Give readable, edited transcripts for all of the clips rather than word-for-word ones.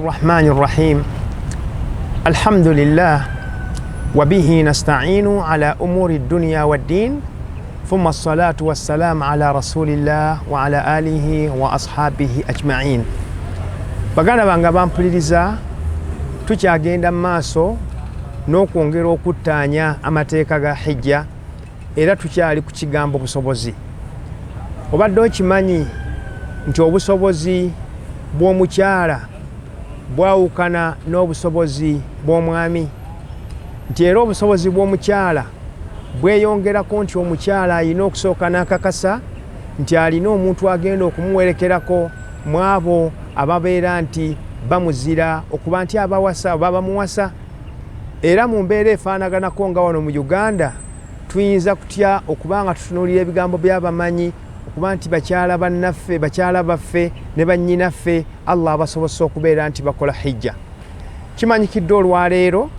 الرحمن الرحيم الحمد لله وبه نستعين على أمور الدنيا والدين ثم الصلاة والسلام على رسول الله وعلى آله وأصحابه أجمعين. baganda bange bampuliriza tukyagenda maaso n'okwongera okuttaanya amateeka ga hijja era tukyali ku kigambo busobozi. Obadde okimanyi nti obusobozi bw'omukyala bwawukana n'obusobozi bw'omwami, nti era obusobozi bw'omukyala bweyongerako nti omukyala alina okusooka n'akakasa nti alina omuntu agenda okumuwerekerako mu abo ababeera nti bamuzira okuba nti abawasa oba bamuwasa. Era mu mbeera efaanaganako nga wano mu Uganda tuyinza kutya okuba nga tutunuulira ebigambo by'abamanyi okuba nti bakyala bannaffe, bakyala baffe ne bannyinaffe Allah abasobose okubeera nti bakola hijja. Kimanyikidde olwaleero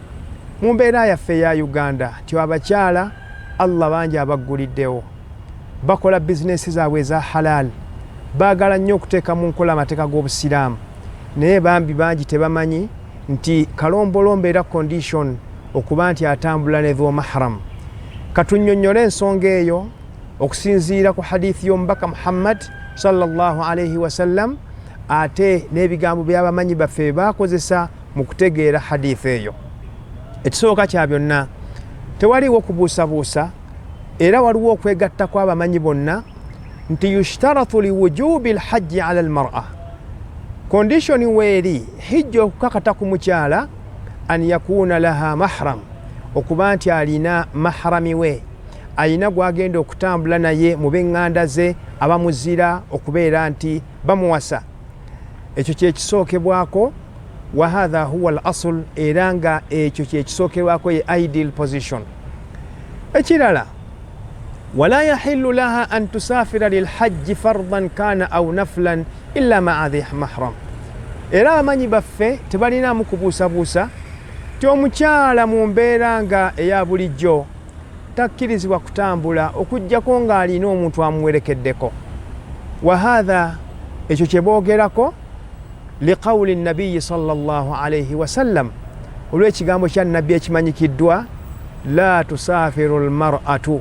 mu mbeera yaffe eya Uganda nti abakyala Allah bangi abagguliddewo, bakola bizinesi zaabwe eza halal, baagala nnyo okuteeka mu nkola amateeka g'obusiraamu, naye bambi bangi tebamanyi nti kalombolombo era condition okuba nti atambula ne dhu mahram. Katunnyonnyole ensonga eyo okusinziira ku hadithi y'omubaka Muhammad sallallahu alayhi wasallam, ate n'ebigambo by'abamanyi baffe baakozesa mu kutegeera hadithi eyo. Ekisooka kya byonna tewaliwo kubuusabuusa, era waliwo okwegatta kw'abamanyi bonna nti yushtarathu liwujubi lhajji ala almar'a. Condition weeri hijja okukakata ku mukyala an yakuna laha mahram, okuba nti alina mahrami we, alina gwagenda okutambula naye mu b'eŋŋanda ze abamuzira okubeera nti bamuwasa. Ekyo kyekisookebwako, wa hadha huwa al asl, era nga ekyo kyekisookerwako ye ideal position. Ekirala, wala yahillu laha an tusafira lilhajji fardan kana aw naflan illa ma'a dhi mahram. Era abamanyi baffe tebalinamu kubuusabuusa ti omukyala mu mbeera nga eya bulijjo takkirizibwa kutambula okuggyako ng'alina omuntu amuwerekeddeko. Wa hadha, ekyo kye boogerako liqawli nabiyyi sallallahu alayhi wasallam, olw'ekigambo kya nabbi ekimanyikiddwa, la tusafiru almar'atu,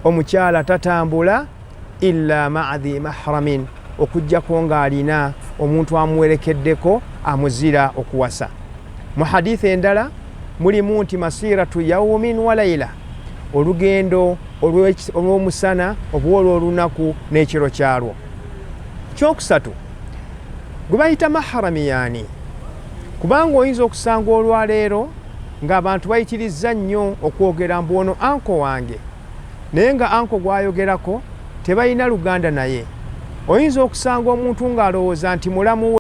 omukyala tatambula illa ma'a dhi mahramin, okuggyako ng'alina omuntu amuwerekeddeko amuzira okuwasa. Mu hadithi endala mulimu nti masiratu yawmin wa layla, olugendo olw'omusana oba olw'olunaku n'ekiro kyalwo. Kyokusatu, gwe bayita mahrami yaani, kubanga oyinza okusanga olwaleero ng'abantu bayitirizza nnyo okwogera mbu ono anko wange, naye nga anko gw'ayogerako tebalina luganda naye. Oyinza okusanga omuntu ng'alowooza nti mulamu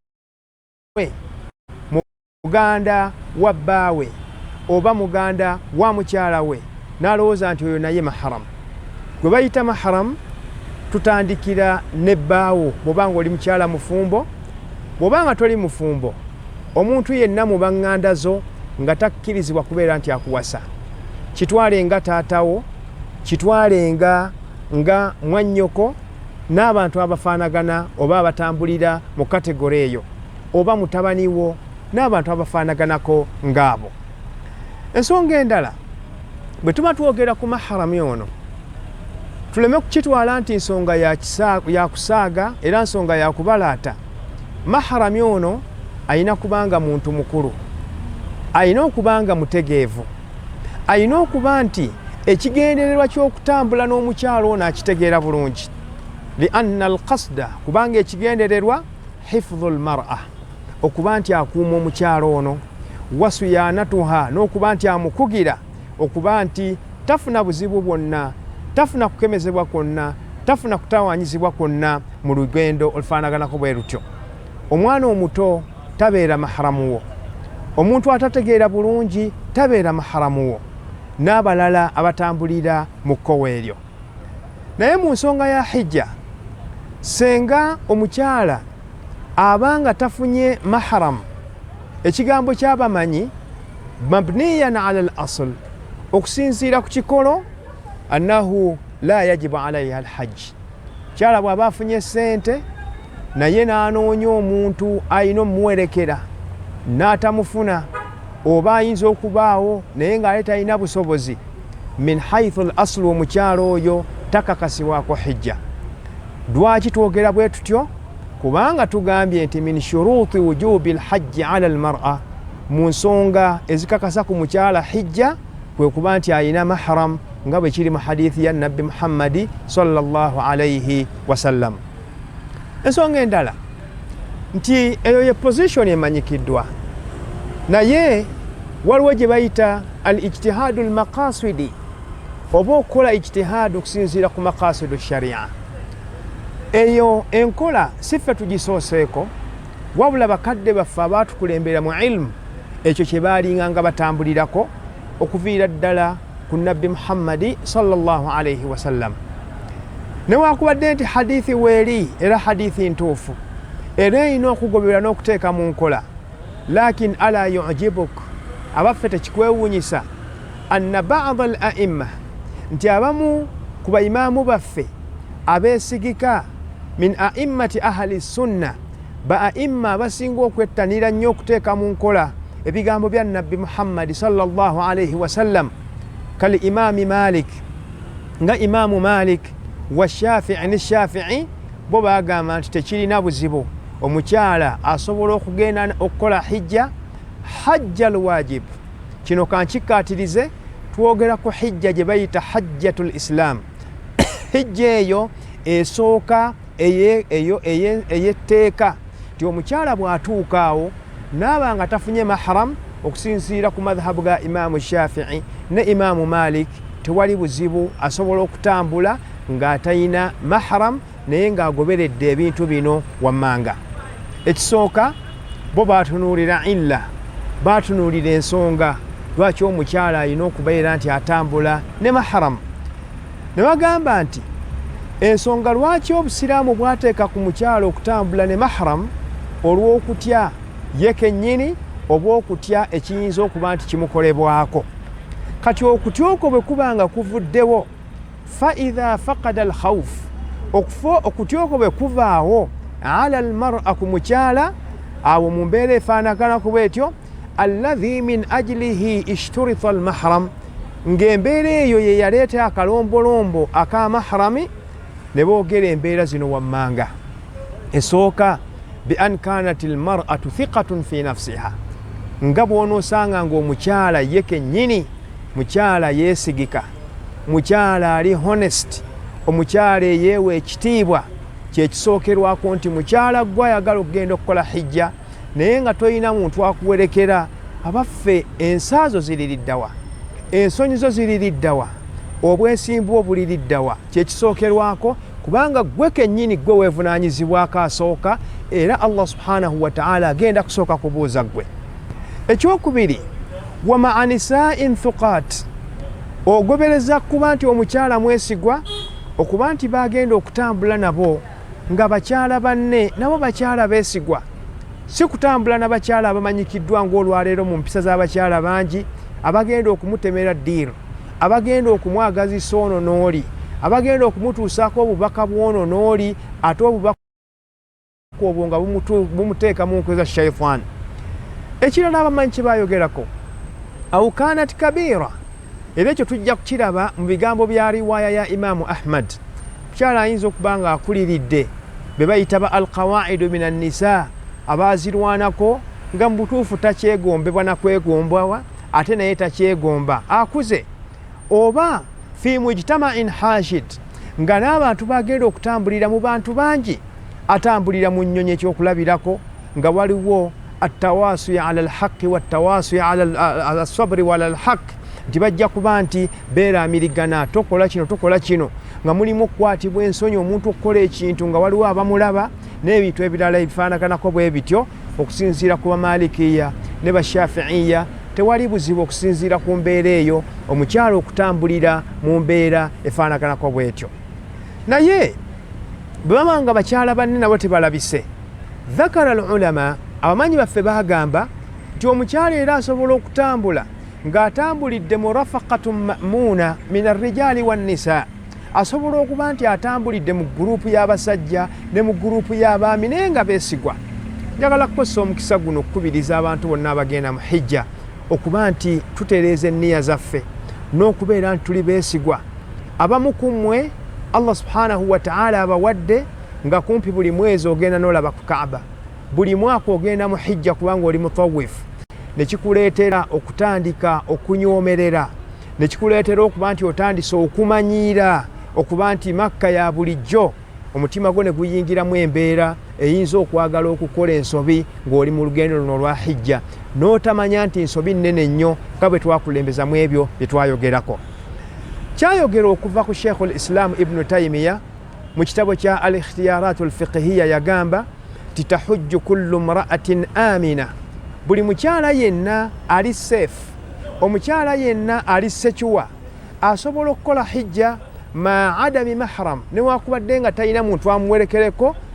we, muganda wa bbaawe oba muganda wa mukyala we, n'alowooza nti oyo naye mahram. Gwe bayita mahram tutandikira ne bbaawo bw'obanga oli mukyala mufumbo. Bw'obanga toli mufumbo, omuntu yenna mu baŋŋanda zo nga takkirizibwa kubeera nti akuwasa. Kitwale nga taatawo, kitwale nga mwannyoko, n'abantu abafaanagana oba abatambulira mu kategore eyo, oba mutabani wo n'abantu abafaanaganako ng'abo. Ensonga endala, bwe tuba twogera ku mahrami ono, tuleme kukitwala nti nsonga ya kusaaga era nsonga ya kubalaata. Mahrami ono ayina kubanga muntu mukulu, ayina okubanga mutegeevu, ayina okuba nti ekigendererwa ky'okutambula n'omukyalo ono akitegeera bulungi. Li anna alqasda, kubanga ekigendererwa hifdhu almar'a, okuba nti akuuma omukyalo ono, wasuyanatuha, n'okuba nti amukugira okuba nti tafuna buzibu bwonna, tafuna kukemezebwa kwonna, tafuna kutawaanyizibwa kwonna mu lugendo olufaanaganako bwe lutyo. Omwana omuto tabeera mahramu wo, omuntu atategeera bulungi tabeera mahramu wo, n'abalala abatambulira mu kkowa eryo. Naye mu nsonga ya hijja, senga omukyala abanga tafunye mahram, ekigambo ky'abamanyi mabniyan ala al asl, okusinziira ku kikolo annahu la yajibu alayha alhajj. Kyala bw'aba afunye ssente naye n'anoonya omuntu ayina omuwerekera n'atamufuna oba ayinza okubaawo naye ng'ale talina busobozi, min haithu al aslu omukyalo oyo takakasibwako hijja. Lwaki twogera bwe tutyo? Kubanga tugambye nti min shuruti wujubi alhajji ala almar'a, mu nsonga ezikakasa ku mukyala hijja kwe kuba nti ayina mahram, nga bwe kiri mu hadithi ya nabbi Muhammadi sallallahu alayhi wasallam. Ensonga endala nti eyo ye position emanyikiddwa, naye waliwo gye bayita al ijtihadu al maqasidi, oba okukola ijtihadu okusinziira ku maqasidu sharia. Eyo enkola siffe tugisooseeko, wabula bakadde baffe abaatukulembera mu ilmu ekyo kye baalinga nga batambulirako okuviira ddala ku nabbi Muhammadi sallallahu alayhi wasallam. Newakubadde nti hadithi weeri era hadithi ntuufu era erina okugoberera n'okuteeka mu nkola, lakin ala yujibuk, abaffe tekikwewuunyisa anna ba'd al a'imma, nti abamu ku baimaamu baffe abeesigika min a'immati ahli sunna, ba a'imma abasinga okwettanira nnyo okuteeka mu nkola ebigambo bya nabbi Muhammadi sallallahu alayhi wasallam, kali imaami Malik, nga imaamu Malik wa Shafi'i ne Shafi'i, bo baagamba nti tekirina buzibu omukyala asobola okugenda okukola hijja, hajja alwajib. Kino kankikkaatirize, twogera ku hijja gye bayita hajjatul islam. Hijja eyo esooka eyetteeka nti omukyala bw'atuuka awo n'aba nga tafunye mahram, okusinziira ku madhhabu ga imaamu Shafi'i ne imaamu Malik, tewali buzibu, asobola okutambula ng'atalina mahram naye ng'agoberedde ebintu bino wammanga. Ekisooka, bo baatunuulira illa, baatunuulira ensonga lwaki omukyala alina okubeera nti atambula ne mahram. Ne bagamba nti ensonga lwaki obusiraamu bwateeka ku mukyala okutambula ne mahram, olw'okutya ye kennyini oba okutya ekiyinza okuba nti kimukolebwako. Kati okutya okwo bwe kuba nga kuvuddewo, fa idha faqada al khawf, okutya okwo bwe kuvaawo ala al mar'a, ku mukyala, awo mu mbeera efaanaganako bwetyo, alladhi min ajlihi ishturita al mahram, ng'embeera eyo ye yaleeta akalombolombo ak'amahrami. Ne boogera embeera zino wammanga. Esooka bi an kanat al mar'atu thiqatun fi nafsiha, nga bw'onoosanga ng'omukyala ye kennyini mukyala yeesigika, mukyala ali honest, omukyala eyeewa ekitiibwa, kyekisookerwako nti mukyala gwe ayagala okugenda okukola hijja naye nga toyina muntu akuwerekera. Abaffe ensaazo ziririddawa, ensonyizo ziririddawa, obwesimbu obuliriddawa, kyekisookerwako kubanga gwe kennyini gwe weevunaanyizibwako asooka, era Allah subhanahu wa ta'ala agenda kusooka kubuuza gwe. Ekyokubiri, wa ma'a nisaa'in thuqat, ogobereza kuba nti omukyala mwesigwa, okuba nti bagenda okutambula nabo nga bakyala banne nabo bakyala beesigwa, si kutambula na bakyala abamanyikiddwa ng'olwaleero mu mpisa z'abakyala bangi abagenda okumutemera ddiiro, abagenda okumwagazisa ono n'oli, abagenda okumutuusaako obubaka bw'ono n'oli, ate obubaka obwo nga bumuteeka mu nkwe za shayitaani. Ekirala abamanyi kye baayogerako, aw kanat kabira, era ekyo tujja kukiraba mu bigambo bya riwaaya ya imaamu Ahmad. Mukyala ayinza okuba nga akuliridde be bayita ba alqawaidu min annisa, abaazirwanako nga mu butuufu takyegombebwa na kwegombwa, ate naye takyegomba, akuze, oba fi mujtama'in hashid, nga n'abantu bagenda okutambulira mu bantu bangi, atambulira mu nnyonyi ekyokulabirako nga waliwo attawasuya ala alhaqi wattawasuya ala alsabri wala alhaq, nti bajja kuba nti beeramirigana, tokola kino tokola kino, nga mulimu okukwatibwa ensonyi omuntu okukola ekintu nga waliwo abamulaba, n'ebintu ebirala ebifaanaganako bwe bityo. Okusinziira ku bamalikiya ne bashafiiya, tewali buzibu okusinziira ku mbeera eyo omukyala okutambulira mu mbeera efaanaganako bwetyo. Naye bwe baba nga bakyala banne nabo tebalabise, dhakara al ulama, abamanyi baffe bagamba nti omukyala era asobola okutambula ng'atambulidde mu rafaqatun ma'muuna min arrijaali wannisa, asobola okuba nti atambulidde mu guruupu y'abasajja ne mu guruupu y'abaami naye nga beesigwa. njagala kukozesa omukisa guno okukubiriza abantu bonna abagenda mu hijja okuba nti tutereeza enniya zaffe n'okubeera nti tuli beesigwa. Abamu ku mmwe Allah subhanahu wa ta'ala abawadde nga kumpi buli mwezi ogenda n'olaba ku Kaaba, buli mwaka ogenda mu hijja kubanga oli mutawifu, ne kikuleetera okutandika okunyoomerera, ne kikuleetera okuba nti otandise okumanyiira okuba nti Makka ya bulijjo, omutima gwo ne guyingiramu embeera eyinza okwagala okukola ensobi ng'oli mu lugendo luno olwa hijja, n'otamanya nti ensobi nnene nnyo nga bwe twakulembezamu ebyo bye twayogerako. Kyayogera okuva ku Sheikh al-Islam Ibn Taymiya mu kitabo kya al-Ikhtiyaratu al-Fiqhiyya yagamba ti tahujju kullu mra'atin amina, buli mukyala yenna ali safe, omukyala yenna ali sekiwa asobola okukola hijja ma adami mahram, newakubadde nga talina muntu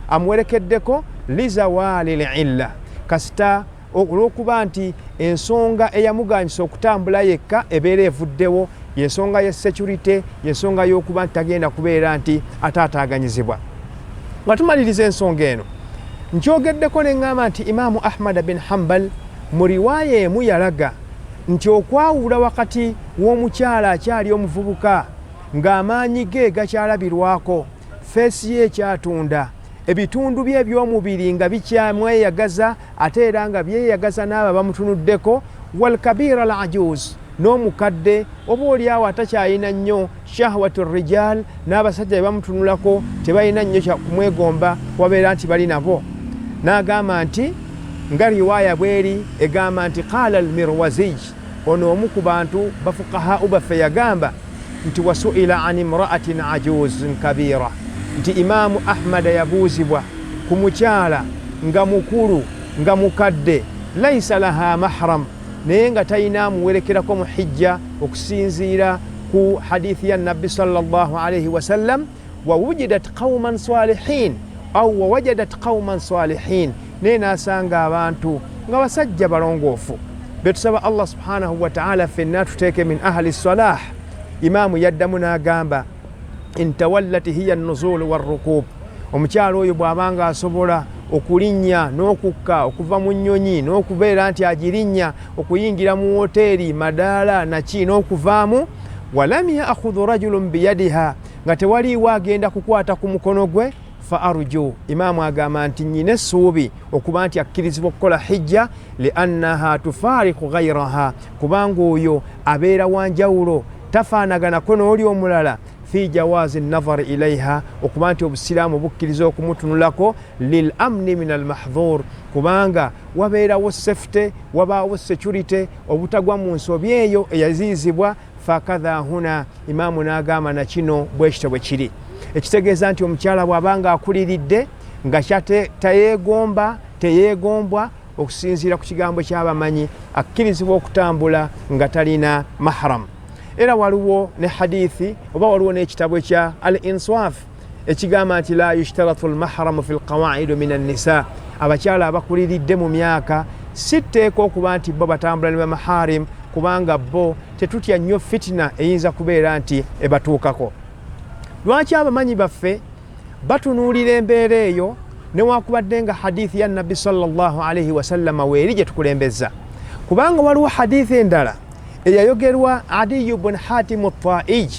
amuwerekeddeko lizawali l'illa, kasita olw'okuba nti ensonga eyamuganyisa okutambula yekka ebeera evuddewo, yensonga ya security, yensonga y'okuba nti tagenda kubeera nti ataataaganyizibwa. Nga tumaliriza ensonga eno, nkyogeddeko ne ngamba nti Imaamu Ahmad bin Hanbal mu riwaaya emu yalaga nti okwawula wakati w'omukyala akyali omuvubuka ng'amaanyi ge gakyalabirwako, feesi ye ekyatunda, ebitundu bye eby'omubiri nga bikyamweyagaza ate era nga byeyagaza n'abo bamutunuddeko, wal kabira al ajuz, n'omukadde oba oliawo atakyalina nnyo shahwatu rijal, n'abasajja be bamutunulako tebalina nnyo kumwegomba wabeera nti bali nabo. N'agamba nti nga riwaaya bweri egamba nti qaala al-Mirwazi, ono omu ku bantu bafuqahau baffe yagamba nti wasuila an imra'atin ajuzin kabira, nti Imaamu Ahmad yabuuzibwa ku mukyala nga mukulu nga mukadde, laisa laha mahram, naye nga talina amuwerekerako mu hijja, okusinziira ku hadithi ya Nabbi sallallahu alayhi wasallam, wawujidat qauman salihin au wawajadat qauman salihin, naye n'asanga abantu nga basajja balongoofu. Betusaba Allah subhanahu wa ta'ala fenna tuteeke min ahli salah. Imaamu yaddamu n'agamba intawallati hiya nuzulu warrukub, omukyalo oyo bw'abanga asobola okulinnya n'okukka okuva mu nnyonyi n'okubeera nti agirinnya okuyingira mu woteeri madaala naki n'okuvaamu, walam ya'khudhu rajulun biyadiha, nga tewaliiwo agenda kukwata ku mukono gwe, fa arju, Imaamu agamba nti nnyina essuubi okuba nti akkirizibwa okukola hijja, liannaha tufaariku ghayraha, kubanga oyo abeera wanjawulo tafaanaganako n'oli omulala, fi jawaazi nazari ilaiha, okuba nti obusiraamu bukkiriza okumutunulako, lil amni min al mahdhur, kubanga wabeerawo safety, wabaawo security, obutagwa mu nsobi eyo eyaziizibwa. Fakadha huna, Imaamu n'agamba na kino bwe kityo bwe kiri, ekitegeeza nti omukyala bw'abanga akuliridde nga teyeegombwa okusinziira ku kigambo ky'abamanyi, akkirizibwa okutambula nga talina mahram. Era waliwo ne hadithi oba waliwo n'ekitabo kya al-Insaf ekigamba nti la yushtaratu al-mahramu fi al-qawa'id min an-nisa, abakyala abakuliridde mu myaka si tteeka okuba nti bo batambula ne bamaharim, kubanga bo tetutya nnyo fitina eyinza kubeera nti ebatuukako. Lwaki abamanyi baffe batunuulira embeera eyo newakubadde nga hadithi ya Nabbi sallallahu alayhi wasallama weeri gye tukulembeza? Kubanga waliwo hadithi endala eyayogerwa Adi ibn Hatim at-Ta'i,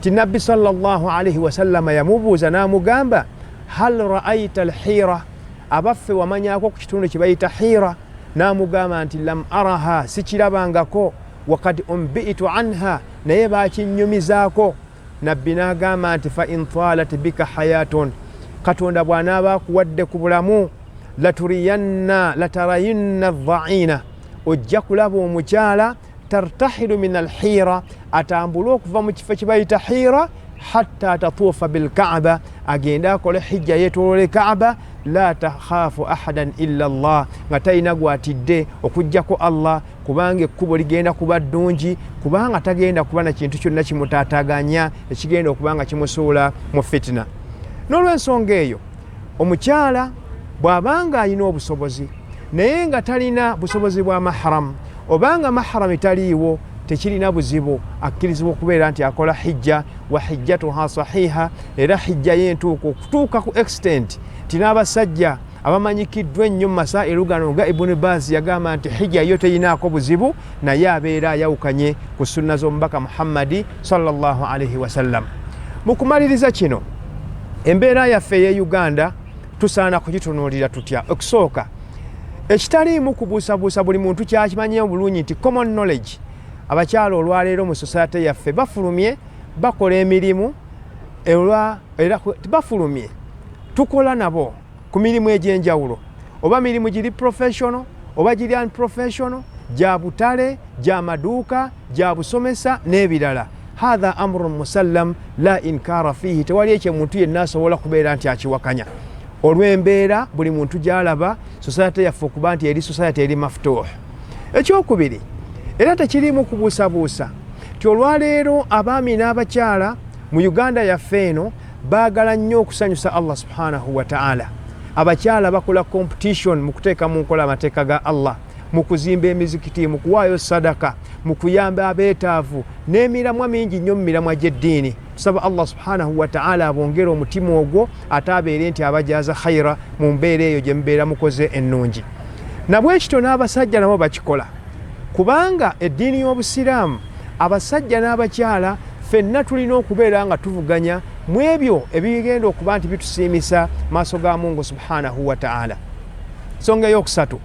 ti Nabbi sallallahu alayhi wasallama yamubuuza n'amugamba hal ra'ayta al-hira, abaffe wamanyako ku kitundu kye bayita hira? N'amugamba nti lam araha, sikirabangako, wakad umbitu anha, naye bakinnyumizaako. Nabbi n'agamba nti fa in talat bika hayatun, Katonda bw'anaaba akuwadde ku bulamu, latarayinna dha'ina, ojja kulaba omukyala tartahilu min alhira, atambula okuva mu kifo kye bayita hira, hatta tatuufa bilkaaba, agenda akola hijja yeetoolole kaaba, la takhaafu ahadan illa Allah, nga talina gwatidde okujjako Allah, kubanga ekkubo ligenda kuba ddungi, kubanga tagenda kuba na kintu kyonna kimutaataaganya ekigenda okuba nga kimusuula mu fitina. N'olw'ensonga eyo, omukyala bw'abanga alina obusobozi naye nga talina busobozi bwa mahram, obanga mahram taliiwo, tekirina buzibu, akkirizibwa okubeera nti akola hijja, wa hijjatuha sahiha, era hijja yentuuka okutuuka ku extent ti n'abasajja abamanyikiddwa ennyo mu masairu gano ga Ibn Baz yagamba nti hijja yo teyinaako buzibu naye abeera ayawukanye ku sunna z'omubaka Muhammadi sallallahu alaihi wasallam. Mu kumaliriza kino embeera yaffe ye Uganda tusaana kugitunuulira tutya. Okusooka ekitaliimu kubuusabuusa buli muntu kyakimanyi obulungi nti common knowledge abakyala olwaleero mu society yaffe bafulumye bakola emirimu era bafulumye tukola nabo ku mirimu egy'enjawulo, oba mirimu giri professional oba giri unprofessional, gya butale, gya maduuka, gya busomesa n'ebirala. Hatha amrun musallam la inkara fihi, tewali ekyo muntu yenna asobola kubeera nti akiwakanya. Olw'embeera buli muntu gy'alaba society yaffe okuba nti eri society eri mafutuh. Ekyokubiri era tekirimu kubuusabuusa ti olwaleero abaami n'abakyala mu Uganda yaffe eno baagala nnyo okusanyusa Allah subhanahu wa ta'ala. Abakyala bakola competition mu kuteeka mu nkola amateeka ga Allah, mu kuzimba emizikiti, mu kuwaayo sadaka, mu kuyamba abeetaavu n'emiramwa mingi nnyo mu miramwa gy'eddiini. Tusaba Allah subhanahu wa ta'ala abongere omutima ogwo ate abeere nti abajaaza khayra mu mbeera eyo gye mubeera mukoze ennungi. Nabwekityo n'abasajja nabo bakikola kubanga eddiini y'Obusiraamu abasajja n'abakyala ffenna tulina okubeera nga tuvuganya mu ebyo ebigenda okuba nti bitusiimisa maaso ga Mungu subhanahu wa ta'ala. Nsonga ey'okusatu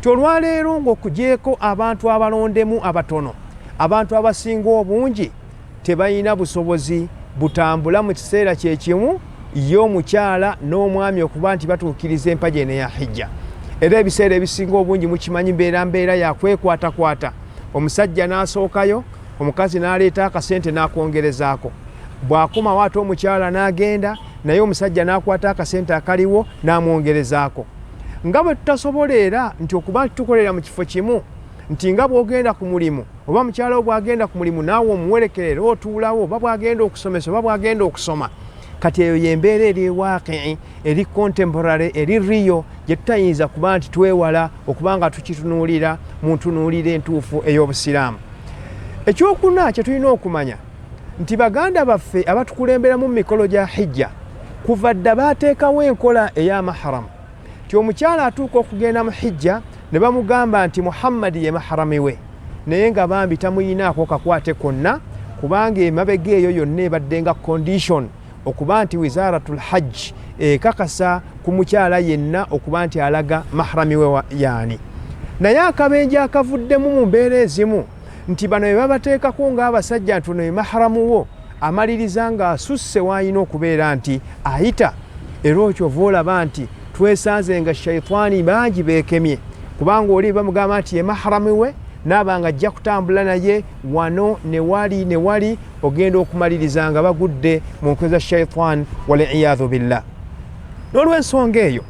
ti olwaleero ng'okugyeko abantu abalondemu abatono, abantu abasinga obungi tebalina busobozi butambula mu kiseera kyekimu y'omukyala n'omwami okuba nti batuukiriza empagi eno ya hijja. Era ebiseera ebisinga obungi mukimanyi mbeera yakwekwatakwata, omusajja n'asookayo, omukazi n'aleeta akasente n'akwongerezaako, bw'akomawo ate omukyala n'agenda naye omusajja n'akwata akasente akaliwo n'amwongerezaako. Nga bwe tutasobola era nti okuba nti tukolera mu kifo kimu nti nga bw'ogenda ku mulimu oba mukyala wo bw'agenda ku mulimu naawe omuwerekerera otuulawo, oba bw'agenda okusomesa oba bw'agenda okusoma. Kati eyo y'embeera eri waaqi, eri contemporary, eri riyo gye tutayinza kuba nti twewala okuba nga tukitunuulira mu ntunuulira entuufu ey'Obusiraamu. Ekyokuna kye tulina okumanya nti baganda baffe abatukulemberamu mu mikolo gya hijja kuva dda baateekawo enkola ey'amaharamu. Ti omukyala atuuka okugenda mu hijja ne bamugamba nti Muhammadi ye maharami we, naye nga bambi tamuyinaako kakwate konna kubanga emabega eyo yonna ebadde nga condition okuba nti Wizaratul Hajj ekakasa ku mukyala yenna okuba nti alaga maharami we yaani. Naye akabenje akavuddemu mu mbeera ezimu nti bano be babateekako ng'abasajja nti ono ye maharamu wo, amaliriza ng'asusse w'alina okubeera nti ayita. Era okyova olaba nti twesanze nga shayitaani bangi beekemye kubanga oli bamugamba nti ye maharamu we naaba nga ajja kutambula naye wano ne wali ogenda okumaliriza nga bagudde mu nkwe za shayitaani waliyadhu billah. N'olw'ensonga eyo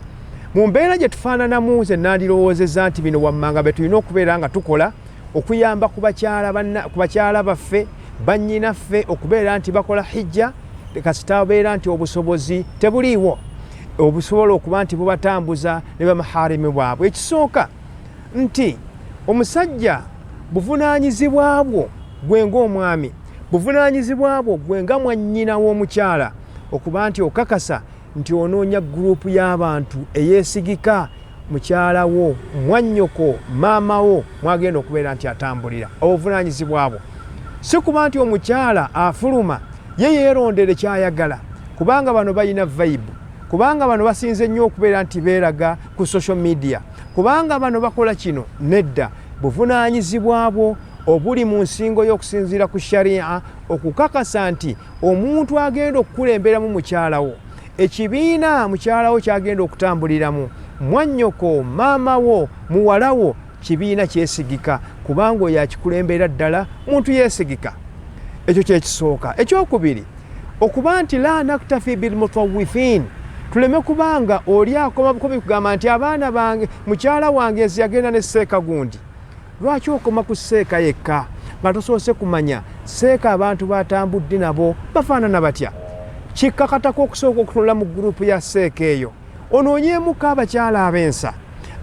mu mbeera gye tufaananamu ze nandirowoozezza nti bino wammanga be tulina okubeera nga tukola okuyamba ku bakyala baffe bannyinaffe okubeera nti bakola hijja kasita abeera nti obusobozi tebuliiwo obusobola okuba nti bubatambuza ne bamaharimi bwabwe. Ekisooka nti omusajja buvunaanyizibwa bwo gwe ng'omwami, buvunaanyizibwa bwo gwe nga mwannyina w'omukyala okuba nti okakasa nti onoonya gurupu y'abantu eyeesigika mukyala wo, mwannyoko, maama wo mwagenda okubeera nti atambulira. Obuvunaanyizibwa bwo si kuba nti omukyala afuluma ye yeerondere kyayagala kubanga bano balina vibe, kubanga bano basinze nnyo okubeera nti beeraga ku social media, kubanga bano bakola kino. Nedda, buvunaanyizibwa bwo obuli mu nsingo y'okusinziira ku sharia okukakasa nti omuntu agenda okukulemberamu mukyala wo, ekibiina mukyala wo kyagenda okutambuliramu, mwannyoko, maama wo, muwala wo, kibiina kyesigika kubanga oyo akikulembera ddala muntu yeesigika. Ekyo kyekisooka. Ekyokubiri okuba nti la naktafi bilmutawifin, tuleme kubanga oli akoma bukomi kugamba nti abaana bange mukyala wange eziyagenda ne seeka gundi. Lwaki okoma ku seeka yekka nga tosoose kumanya seeka abantu batambudde nabo bafaanana batya? Kikkakatako okusooka okutunula mu gurupu ya seeka eyo onoonyeemuko abakyala ab'ensa,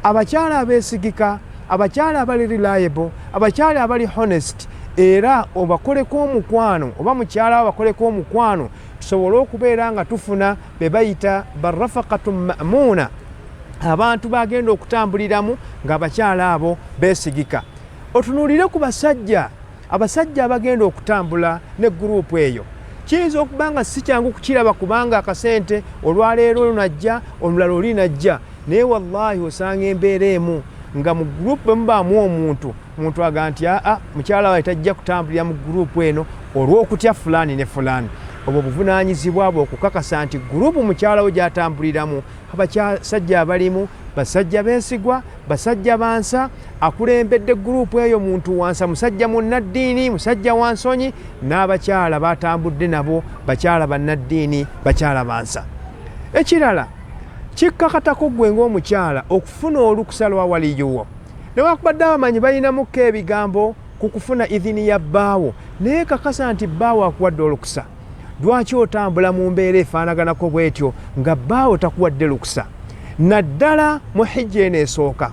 abakyala abeesigika, abakyala abali reliable, abakyala abali honest, era obakoleko omukwano oba mukyala bakoleko omukwano tusobole okubeera nga tufuna be bayita barrafaqatu ma'muuna. abantu bagenda okutambuliramu ng'abakyala abo beesigika. Otunuulire ku basajja, abasajja abagenda okutambula ne guruupu eyo. Kiyinza okuba nga si kyangu kukiraba kubanga akasente olwaleero lunajja olulala oli najja, naye wallahi osanga embeera emu nga mu guruupu mubaamu omuntu aga nti mukyala we tajja kutambulira mu guruupu eno olw'okutya fulaani ne fulaani. Obwo buvunaanyizibwa bwe okukakasa nti guruupu mukyala we gy'atambuliramu abasajja abalimu basajja beesigwa, basajja bansa, akulembedde guruupu eyo muntu wansa, musajja munnaddiini, musajja wansonyi, n'abakyala batambudde nabo bakyala bannaddiini, bakyala bansa. Ekirala kikkakatako gwe ng'omukyala okufuna olukusa lwa waliyuwo. Newaakubadde abamanyi balinamukko ebigambo ku kufuna idhini ya bbaawo, naye kakasa nti bbaawo akuwadde olukusa. Lwaki otambula mu mbeera efaanaganako bw'etyo nga bbaawo takuwadde lukusa? Naddala mu hijja eno esooka,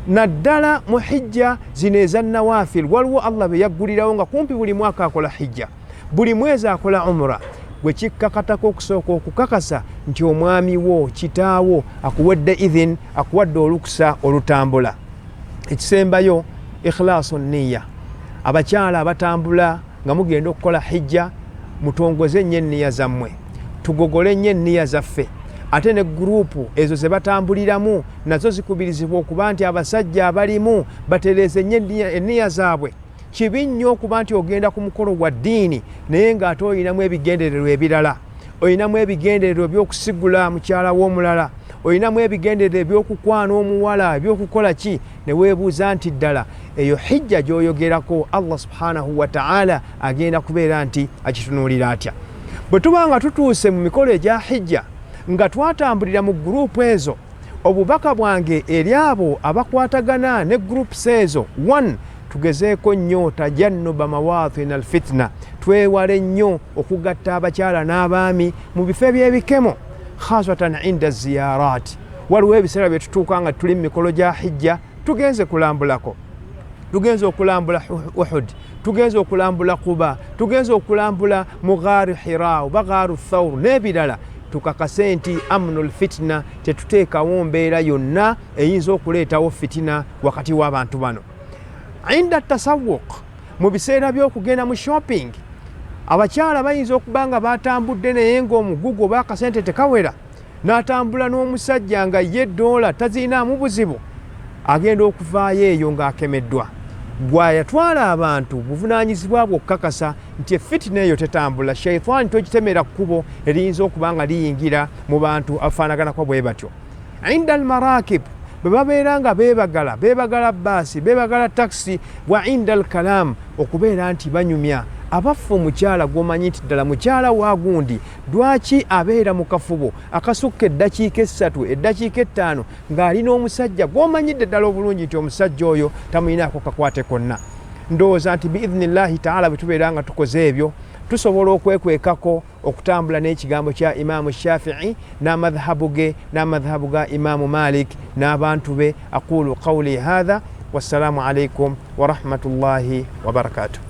naddala mu hijja zino eza nawaafil, waliwo Allah be yaggulirawo nga kumpi buli mwaka akola hijja, buli mwezi akola umra. Gwe kikkakatako okusooka okukakasa nti omwami wo kitaawo akuwadde idhin, akuwadde olukusa olutambula. Ekisembayo ikhlaasu nniya. Abakyala abatambula nga mugenda okukola hijja, mutongoze nnyo enniya zammwe, tugogole nnyo enniya zaffe. Ate ne guruupu ezo ze batambuliramu nazo zikubirizibwa okuba nti abasajja abalimu batereeze nnyo enniya zaabwe. Kibi nnyo okuba nti ogenda ku mukolo gwa ddiini naye ng'ate olinamu ebigendererwa ebirala. Olinamu ebigendererwa by'okusigula mukyala w'omulala, olinamu ebigendererwa eby'okukwana omuwala, ebyokukola ki, ne weebuuza nti ddala eyo hijja gy'oyogerako Allah subhanahu wa ta'ala agenda kubeera nti akitunuulira atya? Bwe tuba nga tutuuse mu mikolo egya hijja nga twatambulira mu guruupu ezo, obubaka bwange eri abo abakwatagana ne guruupu ezo, 1 tugezeeko nnyo tajannuba mawaatin alfitna, twewale nnyo okugatta abakyala n'abaami mu bifo eby'ebikemo, khaswatan inda ziyaraati. Waliwo ebiseera bye tutuuka nga tuli mu mikolo gya hijja, tugenze kulambulako, tugenze okulambula Uhud, tugenze okulambula Quba, tugenze okulambula mu ghaaru Hira oba ghaaru Thawr n'ebirala. Tukakase nti amnul fitna, tetuteekawo mbeera yonna eyinza okuleetawo fitina wakati w'abantu bano. Inda tasawuq, mu biseera by'okugenda mu shopping, abakyala bayinza okuba nga batambudde naye ng'omugugu oba akasente tekawera, n'atambula n'omusajja nga ye $, taziinaamu buzibu, agenda okuvaayo eyo ng'akemeddwa. Bw'ayatwala abantu buvunaanyizibwa bwe okukakasa nti efitina eyo tetambula. Shaitaani togitemera kkubo eriyinza okuba nga liyingira mu bantu afaanaganako bwe batyo. Inda almarakib, bwe babeera nga beebagala bbaasi, beebagala takisi, wa inda alkalaam, okubeera nti banyumya. Abaffe omukyala gw'omanyi nti ddala mukyala wa gundi, lwaki abeera mu kafubo akasukka eddakiika 3, eddakiika 5 ng'alina omusajja gw'omanyidde ddala obulungi nti omusajja oyo tamuyinaako kakwate konna. Ndowooza nti biidhnillahi taala bwe tubeera nga tukoze ebyo, tusobola okwekwekako okutambula n'ekigambo kya Imaamu Shafii n'amadhhabu ge n'amadhhabu ga Imaamu Malik n'abantu be. Aqulu qawli hadha, wassalaamu alaikum wa rahmatullahi wa barakatuh.